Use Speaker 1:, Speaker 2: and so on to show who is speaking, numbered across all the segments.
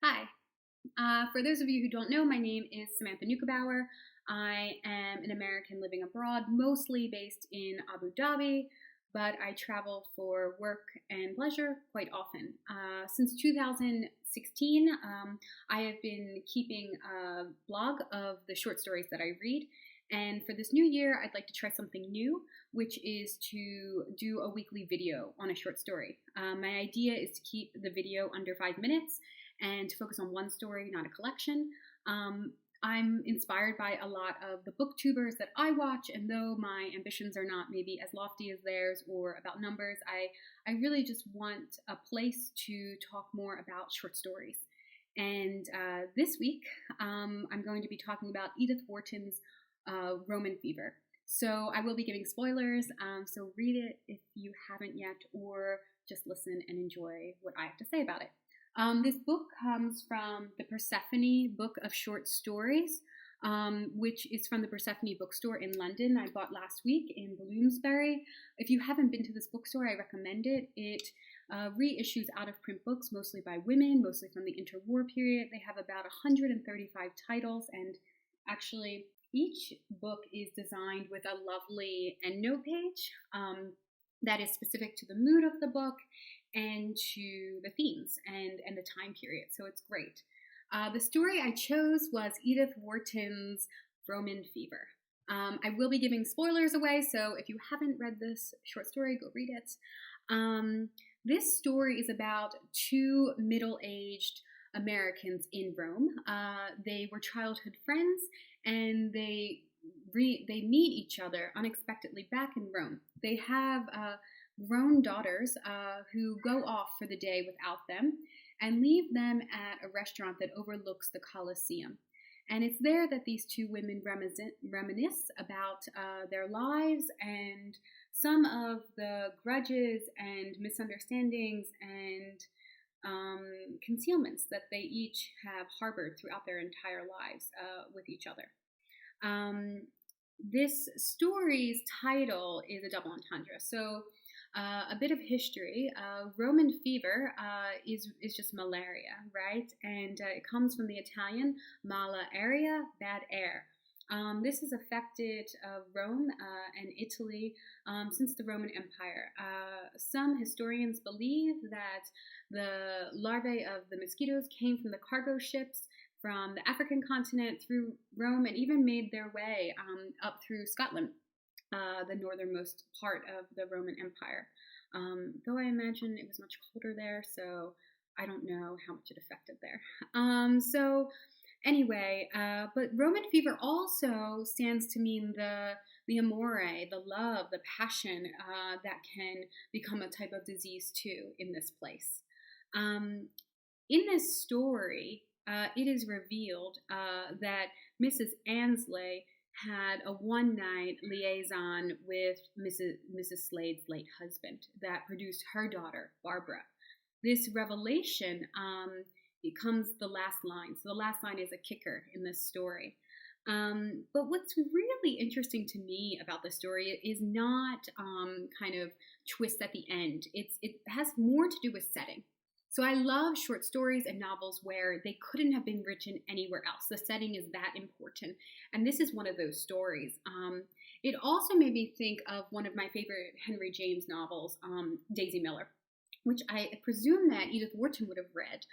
Speaker 1: Hi. For those of you who don't know, my name is Samantha Nukebauer. I am an American living abroad, mostly based in Abu Dhabi, but I travel for work and pleasure quite often. Since 2016, I have been keeping a blog of the short stories that I read. And for this new year, I'd like to try something new, which is to do a weekly video on a short story. My idea is to keep the video under 5 minutes and to focus on one story, not a collection. I'm inspired by a lot of the booktubers that I watch, and though my ambitions are not maybe as lofty as theirs or about numbers, I really just want a place to talk more about short stories. And this week, I'm going to be talking about Edith Wharton's Roman Fever. So I will be giving spoilers, so read it if you haven't yet, or just listen and enjoy what I have to say about it. This book comes from the Persephone book of short stories, which is from the Persephone bookstore in London. I bought last week in Bloomsbury. If you haven't been to this bookstore, I recommend it. It reissues out-of-print books, mostly by women, mostly from the interwar period. They have about 135 titles, and actually each book is designed with a lovely endnote page that is specific to the mood of the book and to the themes and the time period. So it's great. The story I chose was Edith Wharton's Roman Fever. I will be giving spoilers away, so if you haven't read this short story, go read it. This story is about two middle-aged Americans in Rome. They were childhood friends, and they meet each other unexpectedly back in Rome. They have grown daughters who go off for the day without them and leave them at a restaurant that overlooks the Colosseum. And it's there that these two women reminisce about their lives and some of the grudges and misunderstandings and concealments that they each have harbored throughout their entire lives with each other. This story's title is a double entendre. So a bit of history. Roman fever is just malaria, right? And it comes from the Italian mala area, bad air. This has affected Rome and Italy since the Roman Empire. Some historians believe that the larvae of the mosquitoes came from the cargo ships from the African continent through Rome and even made their way up through Scotland, the northernmost part of the Roman Empire. Though I imagine it was much colder there, so I don't know how much it affected there. But Roman fever also stands to mean the amore, the love, the passion that can become a type of disease too in this place. In this story, it is revealed that Mrs. Annesley had a one-night liaison with Mrs. Slade's late husband that produced her daughter, Barbara. This revelation becomes the last line. So the last line is a kicker in this story. But what's really interesting to me about this story is not kind of twists at the end. It has more to do with setting. So I love short stories and novels where they couldn't have been written anywhere else. The setting is that important. And this is one of those stories. It also made me think of one of my favorite Henry James novels, Daisy Miller, which I presume that Edith Wharton would have read.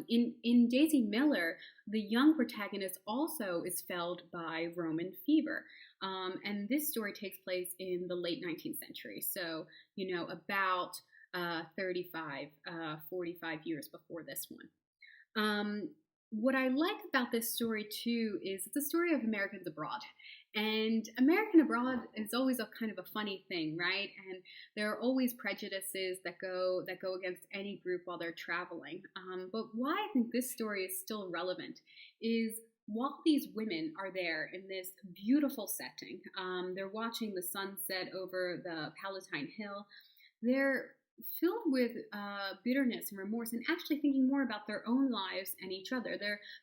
Speaker 1: In Daisy Miller, the young protagonist also is felled by Roman fever. And this story takes place in the late 19th century. So, about 45 years before this one. What I like about this story too is it's a story of Americans abroad. And American abroad is always a kind of a funny thing, right? And there are always prejudices that go against any group while they're traveling. But why I think this story is still relevant is while these women are there in this beautiful setting, they're watching the sunset over the Palatine Hill, they're filled with bitterness and remorse and actually thinking more about their own lives and each other.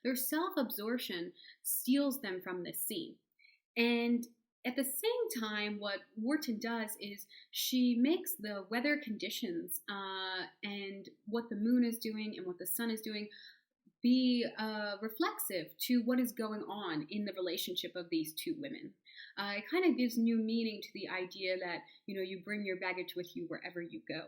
Speaker 1: Their self-absorption steals them from this scene. And at the same time, what Wharton does is she makes the weather conditions and what the moon is doing and what the sun is doing be reflexive to what is going on in the relationship of these two women. It kind of gives new meaning to the idea that, you bring your baggage with you wherever you go.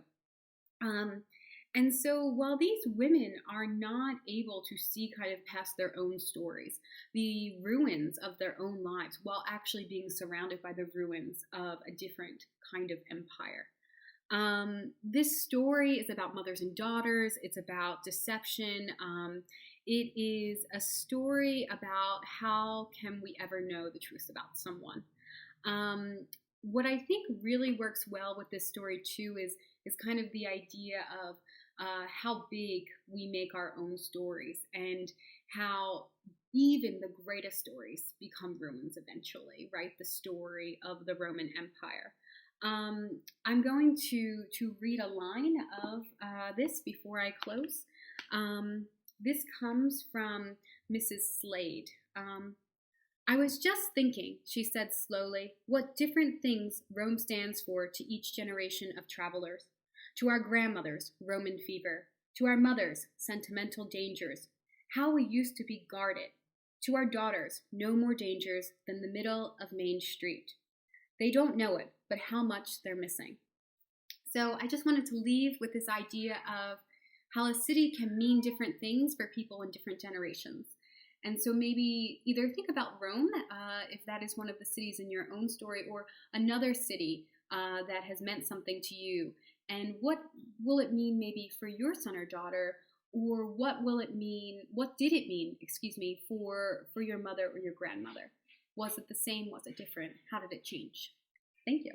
Speaker 1: And so while these women are not able to see kind of past their own stories, the ruins of their own lives, while actually being surrounded by the ruins of a different kind of empire. This story is about mothers and daughters. It's about deception. It is a story about how can we ever know the truth about someone. What I think really works well with this story too is kind of the idea of how big we make our own stories, and how even the greatest stories become ruins eventually, right? The story of the Roman Empire. I'm going to read a line of this before I close. This comes from Mrs. Slade. I was just thinking, she said slowly, what different things Rome stands for to each generation of travelers. To our grandmothers, Roman fever. To our mothers, sentimental dangers. How we used to be guarded. To our daughters, no more dangers than the middle of Main Street. They don't know it, but how much they're missing. So I just wanted to leave with this idea of how a city can mean different things for people in different generations. And so maybe either think about Rome, if that is one of the cities in your own story, or another city that has meant something to you. And what will it mean maybe for your son or daughter, or what did it mean, for your mother or your grandmother? Was it the same? Was it different? How did it change? Thank you.